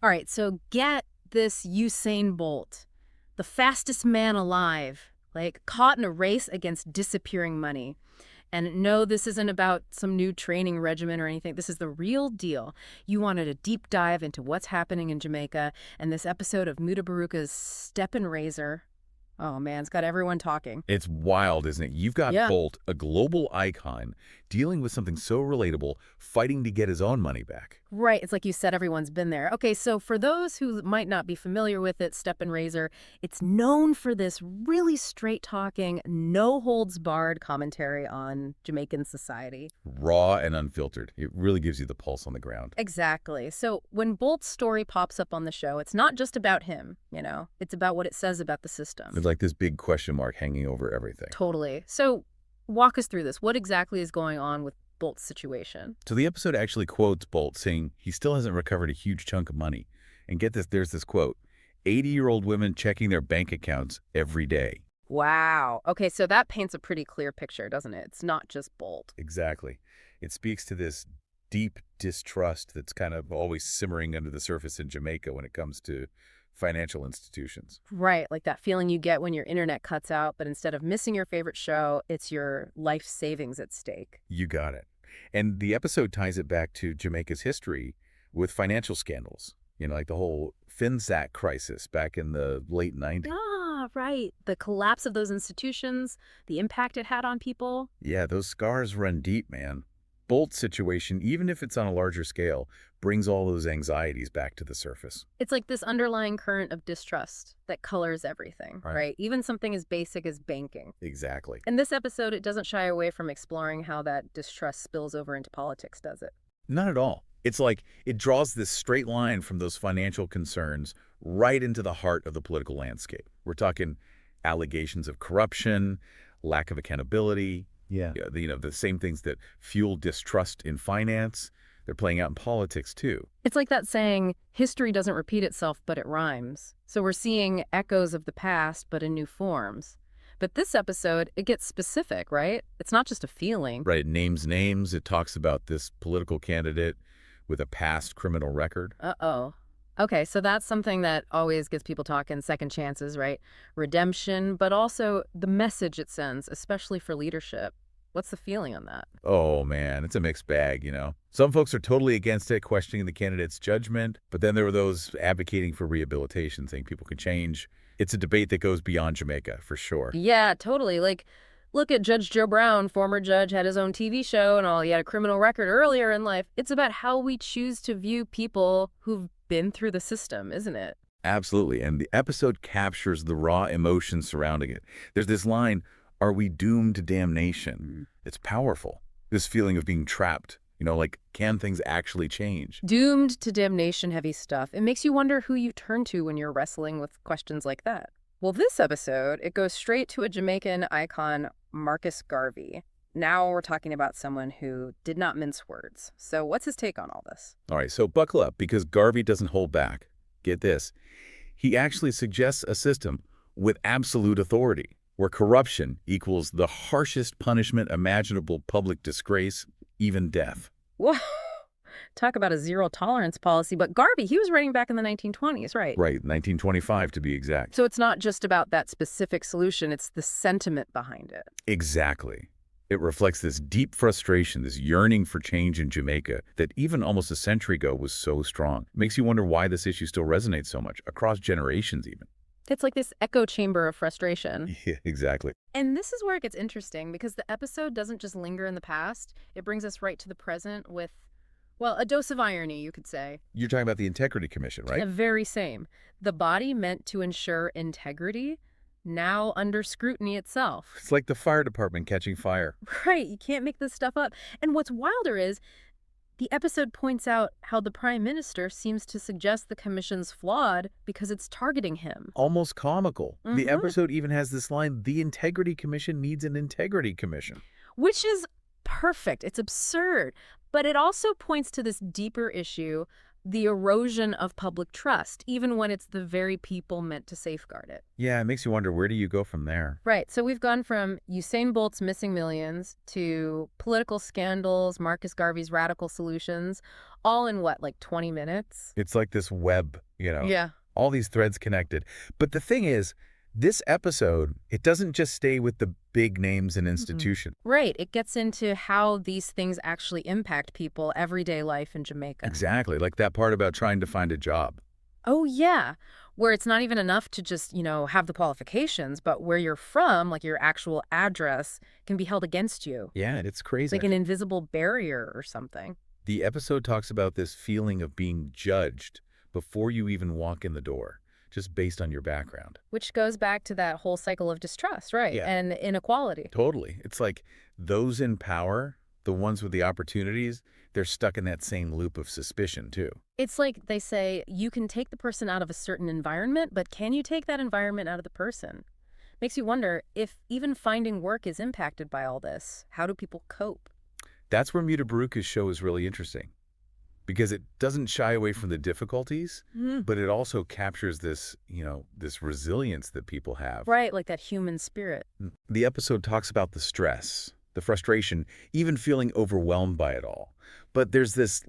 All right, so get this Usain Bolt, the fastest man alive, like caught in a race against disappearing money. And no, this isn't about some new training regimen or anything. This is the real deal. You wanted a deep dive into what's happening in Jamaica, and this episode of Mutabaruka's Step and Razor, oh man, it's got everyone talking. It's wild, isn't it? You've got Yeah. Bolt, a global icon, dealing with something so relatable, fighting to get his own money back. Right, it's like you said, everyone's been there. Okay, so for those who might not be familiar with it, Step and Razor, it's known for this really straight-talking, no-holds-barred commentary on Jamaican society. Raw and unfiltered. It really gives you the pulse on the ground. Exactly. So when Bolt's story pops up on the show, it's not just about him, it's about what it says about the system. There's like this big question mark hanging over everything. Totally. So walk us through this. What exactly is going on with Bolt's situation? So the episode actually quotes Bolt saying he still hasn't recovered a huge chunk of money. And get this, there's this quote, 80-year-old women checking their bank accounts every day. Wow. Okay, so that paints a pretty clear picture, doesn't it? It's not just Bolt. Exactly. It speaks to this deep distrust that's kind of always simmering under the surface in Jamaica when it comes to financial institutions. Right, like that feeling you get when your internet cuts out, but instead of missing your favorite show, it's your life savings at stake. You got it. And the episode ties it back to Jamaica's history with financial scandals. Like the whole FinSAC crisis back in the late 90s. Ah, right. The collapse of those institutions, the impact it had on people. Yeah, those scars run deep, man. Bolt's situation, even if it's on a larger scale, brings all those anxieties back to the surface. It's like this underlying current of distrust that colors everything, right? Even something as basic as banking. Exactly. In this episode, it doesn't shy away from exploring how that distrust spills over into politics, does it? Not at all. It's like it draws this straight line from those financial concerns right into the heart of the political landscape. We're talking allegations of corruption, lack of accountability. Yeah. The same things that fuel distrust in finance, they're playing out in politics too. It's like that saying, history doesn't repeat itself, but it rhymes. So we're seeing echoes of the past, but in new forms. But this episode, it gets specific, right? It's not just a feeling. Right. It names names. It talks about this political candidate with a past criminal record. Uh-oh. Okay, so that's something that always gets people talking, second chances, right? Redemption, but also the message it sends, especially for leadership. What's the feeling on that? Oh, man, it's a mixed bag. Some folks are totally against it, questioning the candidate's judgment, but then there are those advocating for rehabilitation, saying people can change. It's a debate that goes beyond Jamaica, for sure. Yeah, totally. Like, look at Judge Joe Brown, former judge, had his own TV show and all. He had a criminal record earlier in life. It's about how we choose to view people who've been through the system, isn't it? Absolutely, and the episode captures the raw emotion surrounding it. There's this line, "Are we doomed to damnation?" It's powerful. This feeling of being trapped, like, can things actually change? Doomed to damnation heavy stuff. It makes you wonder who you turn to when you're wrestling with questions like that. Well, this episode, it goes straight to a Jamaican icon, Marcus Garvey. Now we're talking about someone who did not mince words. So what's his take on all this? All right, so buckle up, because Garvey doesn't hold back. Get this. He actually suggests a system with absolute authority, where corruption equals the harshest punishment imaginable, public disgrace, even death. Whoa, talk about a zero tolerance policy. But Garvey, he was writing back in the 1920s, right? Right, 1925 to be exact. So it's not just about that specific solution, it's the sentiment behind it. Exactly. It reflects this deep frustration, this yearning for change in Jamaica that even almost a century ago was so strong. It makes you wonder why this issue still resonates so much, across generations even. It's like this echo chamber of frustration. Yeah, exactly. And this is where it gets interesting, because the episode doesn't just linger in the past. It brings us right to the present with, well, a dose of irony, you could say. You're talking about the Integrity Commission, right? The very same. The body meant to ensure integrity, now under scrutiny itself. It's like the fire department catching fire. Right, you can't make this stuff up. And what's wilder is the episode points out how the prime minister seems to suggest the commission's flawed because it's targeting him. Almost comical. The Mhm. episode even has this line, the Integrity Commission needs an Integrity Commission. Which is perfect. It's absurd. But it also points to this deeper issue the erosion of public trust, even when it's the very people meant to safeguard it. Yeah, it makes you wonder, where do you go from there? Right. So we've gone from Usain Bolt's missing millions to political scandals, Marcus Garvey's radical solutions, all in what, like 20 minutes? It's like this web, Yeah. all these threads connected. But the thing is, this episode, it doesn't just stay with the big names and institutions. Right. It gets into how these things actually impact people, everyday life in Jamaica. Exactly, like that part about trying to find a job. Oh, yeah. Where it's not even enough to just, have the qualifications, but where you're from, like your actual address, can be held against you. Yeah, it's It's crazy. like an invisible barrier or something. The episode talks about this feeling of being judged before you even walk in the door, just based on your background. Which goes back to that whole cycle of distrust, right? Yeah. And inequality. Totally. It's like those in power, the ones with the opportunities, they're stuck in that same loop of suspicion, too. It's like they say, you can take the person out of a certain environment, but can you take that environment out of the person? Makes you wonder if even finding work is impacted by all this. How do people cope? That's where Mutabaruka's show is really interesting, because it doesn't shy away from the difficulties, but it also captures this, this resilience that people have. Right, like that human spirit. The episode talks about the stress, the frustration, even feeling overwhelmed by it all. But there's this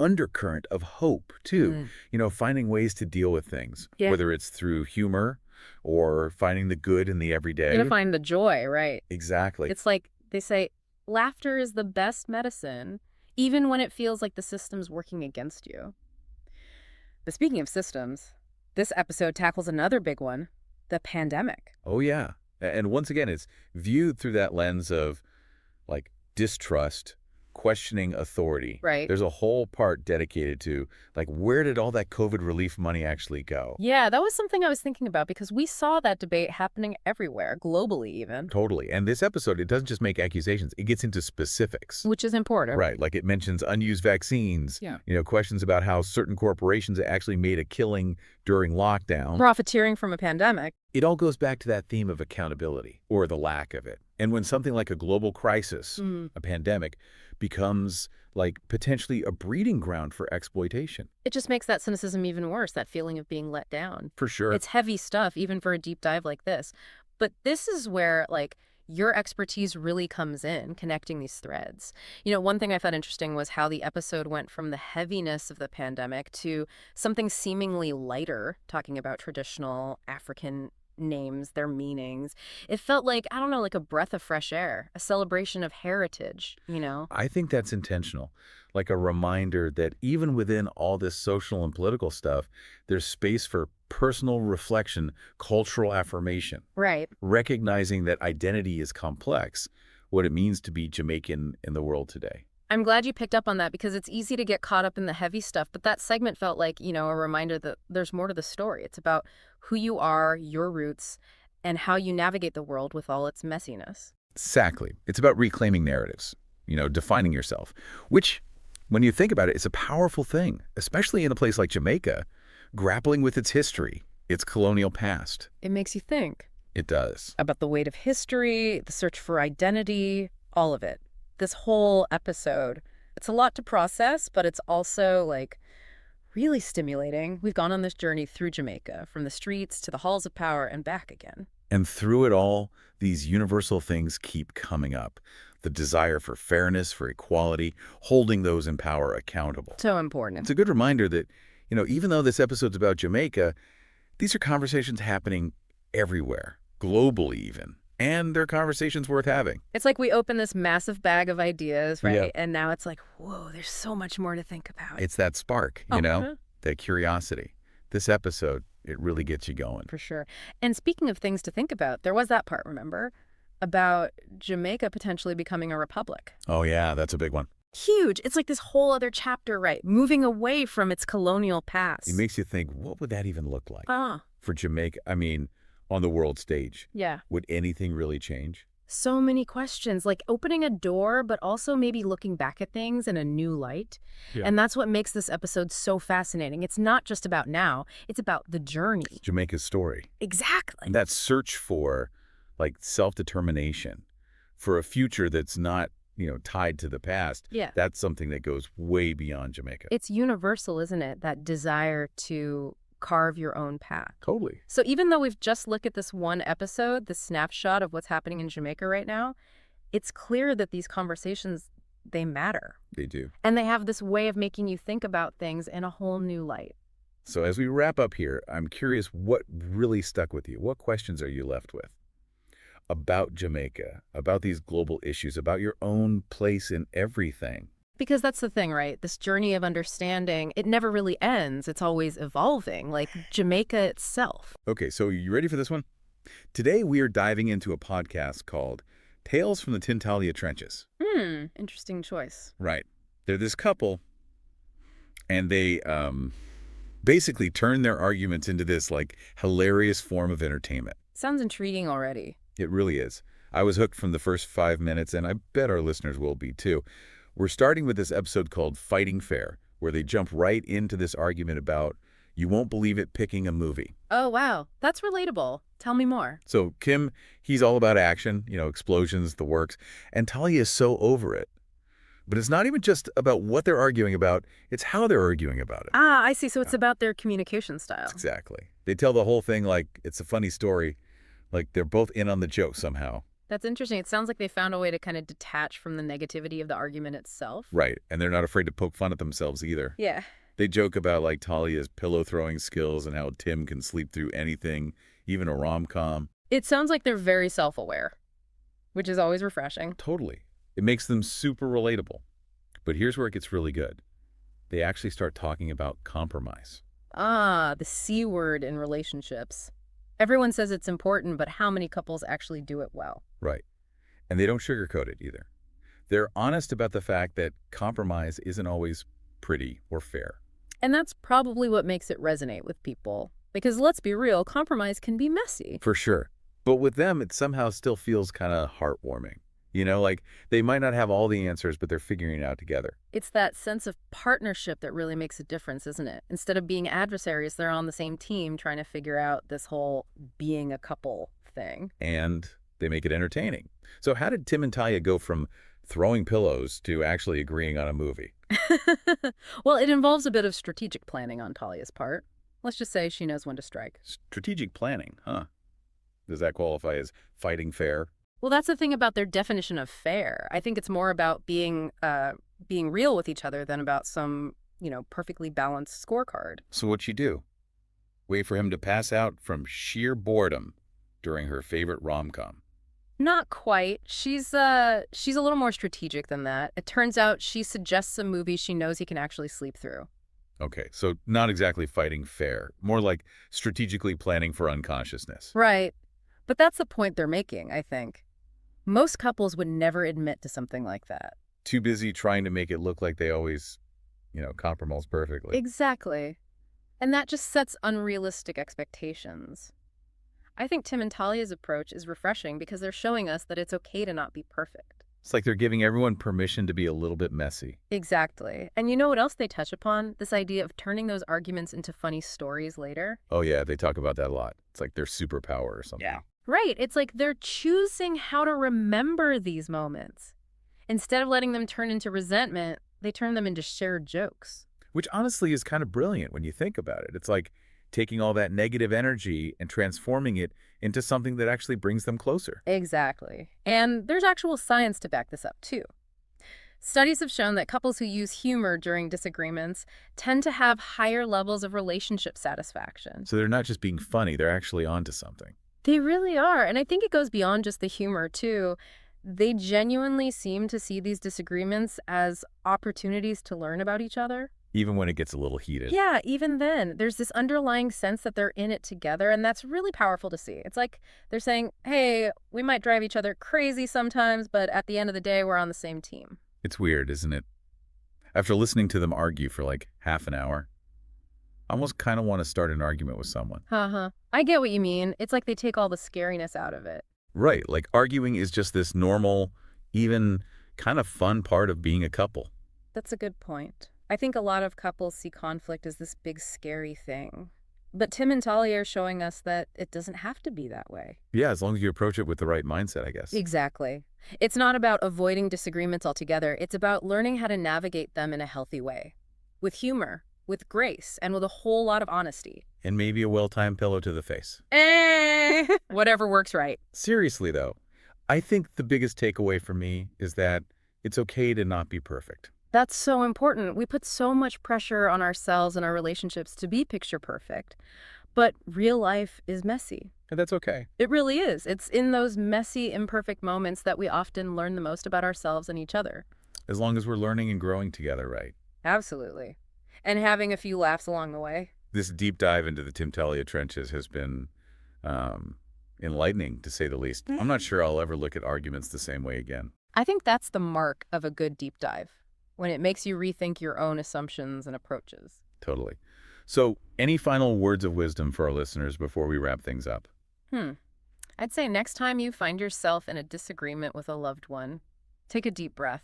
undercurrent of hope, too, finding ways to deal with things, Yeah. whether it's through humor or finding the good in the everyday. You find the joy, right? Exactly. It's like they say, laughter is the best medicine, even when it feels like the system's working against you. But speaking of systems, this episode tackles another big one, the pandemic. Oh, yeah. And once again, it's viewed through that lens of, distrust, questioning authority. Right. There's a whole part dedicated to, where did all that COVID relief money actually go? Yeah, that was something I was thinking about because we saw that debate happening everywhere, globally even. Totally. And this episode, it doesn't just make accusations. It gets into specifics. Which is important. Right. Like it mentions unused vaccines. Yeah. Questions about how certain corporations actually made a killing during lockdown. Profiteering from a pandemic. It all goes back to that theme of accountability, or the lack of it. And when something like a global crisis, a pandemic, becomes potentially a breeding ground for exploitation. It just makes that cynicism even worse, that feeling of being let down. For sure. It's heavy stuff, even for a deep dive like this. But this is where, your expertise really comes in, connecting these threads. One thing I found interesting was how the episode went from the heaviness of the pandemic to something seemingly lighter, talking about traditional African names, their meanings. It felt like, I don't know, like a breath of fresh air, a celebration of heritage, I think that's intentional. Like a reminder that even within all this social and political stuff, there's space for personal reflection, cultural affirmation. Right. Recognizing that identity is complex, what it means to be Jamaican in the world today. I'm glad you picked up on that because it's easy to get caught up in the heavy stuff, but that segment felt like, a reminder that there's more to the story. It's about who you are, your roots, and how you navigate the world with all its messiness. Exactly. It's about reclaiming narratives, defining yourself, which, when you think about it, is a powerful thing, especially in a place like Jamaica, grappling with its history, its colonial past. It makes you think. It does. About the weight of history, the search for identity, all of it. This whole episode, it's a lot to process, but it's also really stimulating. We've gone on this journey through Jamaica, from the streets to the halls of power and back again. And through it all, these universal things keep coming up. The desire for fairness, for equality, holding those in power accountable. So important. It's a good reminder that, even though this episode's about Jamaica, these are conversations happening everywhere, globally even. And they're conversations worth having. It's like we open this massive bag of ideas, right? Yeah. And now it's like, whoa, there's so much more to think about. It's that spark, that curiosity. This episode, it really gets you going. For sure. And speaking of things to think about, there was that part, remember? About Jamaica potentially becoming a republic. Oh, yeah, that's a big one. Huge. It's like this whole other chapter, right? Moving away from its colonial past. It makes you think, what would that even look like? Ah. For Jamaica, on the world stage. Yeah. Would anything really change? So many questions, like opening a door, but also maybe looking back at things in a new light. Yeah. And that's what makes this episode so fascinating. It's not just about now, it's about the journey. Jamaica's story. Exactly. And that search for, self-determination, for a future that's not tied to the past. Yeah. That's something that goes way beyond Jamaica. It's universal, isn't it? That desire to carve your own path. Totally. So even though we've just looked at this one episode, the snapshot of what's happening in Jamaica right now, it's clear that these conversations, they matter. They do. And they have this way of making you think about things in a whole new light. So as we wrap up here, I'm curious what really stuck with you. What questions are you left with about Jamaica, about these global issues, about your own place in everything? Because that's the thing, right? This journey of understanding, it never really ends. It's always evolving, like Jamaica itself. Okay, so you ready for this one? Today we are diving into a podcast called Tales from the Teaya Trenches. Interesting choice. Right. They're this couple, and they basically turn their arguments into this, hilarious form of entertainment. Sounds intriguing already. It really is. I was hooked from the first 5 minutes, and I bet our listeners will be too. We're starting with this episode called Fighting Fair, where they jump right into this argument about, you won't believe it, picking a movie. Oh, wow. That's relatable. Tell me more. So Kim, he's all about action, explosions, the works, and Talia is so over it. But it's not even just about what they're arguing about, it's how they're arguing about it. Ah, I see. So it's about their communication style. Exactly. They tell the whole thing like it's a funny story, like they're both in on the joke somehow. That's interesting. It sounds like they found a way to kind of detach from the negativity of the argument itself. Right. And they're not afraid to poke fun at themselves either. Yeah. They joke about Talia's pillow throwing skills and how Tim can sleep through anything, even a rom-com. It sounds like they're very self-aware, which is always refreshing. Totally. It makes them super relatable. But here's where it gets really good. They actually start talking about compromise. Ah, the C word in relationships. Everyone says it's important, but how many couples actually do it well? Right. And they don't sugarcoat it either. They're honest about the fact that compromise isn't always pretty or fair. And that's probably what makes it resonate with people. Because let's be real, compromise can be messy. For sure. But with them, it somehow still feels kind of heartwarming. They might not have all the answers, but they're figuring it out together. It's that sense of partnership that really makes a difference, isn't it? Instead of being adversaries, they're on the same team trying to figure out this whole being a couple thing. And they make it entertaining. So how did Tim and Taya go from throwing pillows to actually agreeing on a movie? Well, it involves a bit of strategic planning on Talia's part. Let's just say she knows when to strike. Strategic planning, huh? Does that qualify as fighting fair? Well, that's the thing about their definition of fair. I think it's more about being real with each other than about some, perfectly balanced scorecard. So what'd she do? Wait for him to pass out from sheer boredom during her favorite rom-com. Not quite. She's a little more strategic than that. It turns out she suggests a movie she knows he can actually sleep through. Okay, so not exactly fighting fair, more like strategically planning for unconsciousness. Right. But that's the point they're making, I think. Most couples would never admit to something like that. Too busy trying to make it look like they always, compromise perfectly. Exactly. And that just sets unrealistic expectations. I think Tim and Talia's approach is refreshing because they're showing us that it's okay to not be perfect. It's like they're giving everyone permission to be a little bit messy. Exactly. And you know what else they touch upon? This idea of turning those arguments into funny stories later. Oh yeah, they talk about that a lot. It's like their superpower or something. Yeah. Right. It's like they're choosing how to remember these moments. Instead of letting them turn into resentment, they turn them into shared jokes. Which honestly is kind of brilliant when you think about it. It's like taking all that negative energy and transforming it into something that actually brings them closer. Exactly. And there's actual science to back this up, too. Studies have shown that couples who use humor during disagreements tend to have higher levels of relationship satisfaction. So they're not just being funny, they're actually onto something. They really are. And I think it goes beyond just the humor, too. They genuinely seem to see these disagreements as opportunities to learn about each other. Even when it gets a little heated. Yeah, even then, there's this underlying sense that they're in it together, and that's really powerful to see. It's like they're saying, hey, we might drive each other crazy sometimes, but at the end of the day, we're on the same team. It's weird, isn't it? After listening to them argue for like half an hour, I almost kind of want to start an argument with someone. Uh-huh. I get what you mean. It's like they take all the scariness out of it. Right, like arguing is just this normal, even kind of fun part of being a couple. That's a good point. I think a lot of couples see conflict as this big, scary thing. But Tim and Talia are showing us that it doesn't have to be that way. Yeah, as long as you approach it with the right mindset, I guess. Exactly. It's not about avoiding disagreements altogether. It's about learning how to navigate them in a healthy way. With humor, with grace, and with a whole lot of honesty. And maybe a well-timed pillow to the face. Whatever works right. Seriously, though, I think the biggest takeaway for me is that it's okay to not be perfect. That's so important. We put so much pressure on ourselves and our relationships to be picture perfect. But real life is messy. And that's okay. It really is. It's in those messy, imperfect moments that we often learn the most about ourselves and each other. As long as we're learning and growing together, right? Absolutely. And having a few laughs along the way. This deep dive into the Shem Teaya trenches has been enlightening, to say the least. I'm not sure I'll ever look at arguments the same way again. I think that's the mark of a good deep dive, when it makes you rethink your own assumptions and approaches. Totally. So, any final words of wisdom for our listeners before we wrap things up? I'd say next time you find yourself in a disagreement with a loved one, take a deep breath.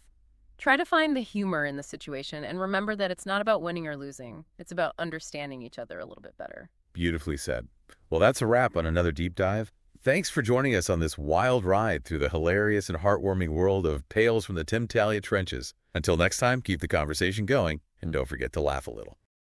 Try to find the humor in the situation and remember that it's not about winning or losing. It's about understanding each other a little bit better. Beautifully said. Well, that's a wrap on another deep dive. Thanks for joining us on this wild ride through the hilarious and heartwarming world of tales from the Shem Teaya trenches. Until next time, keep the conversation going, and don't forget to laugh a little.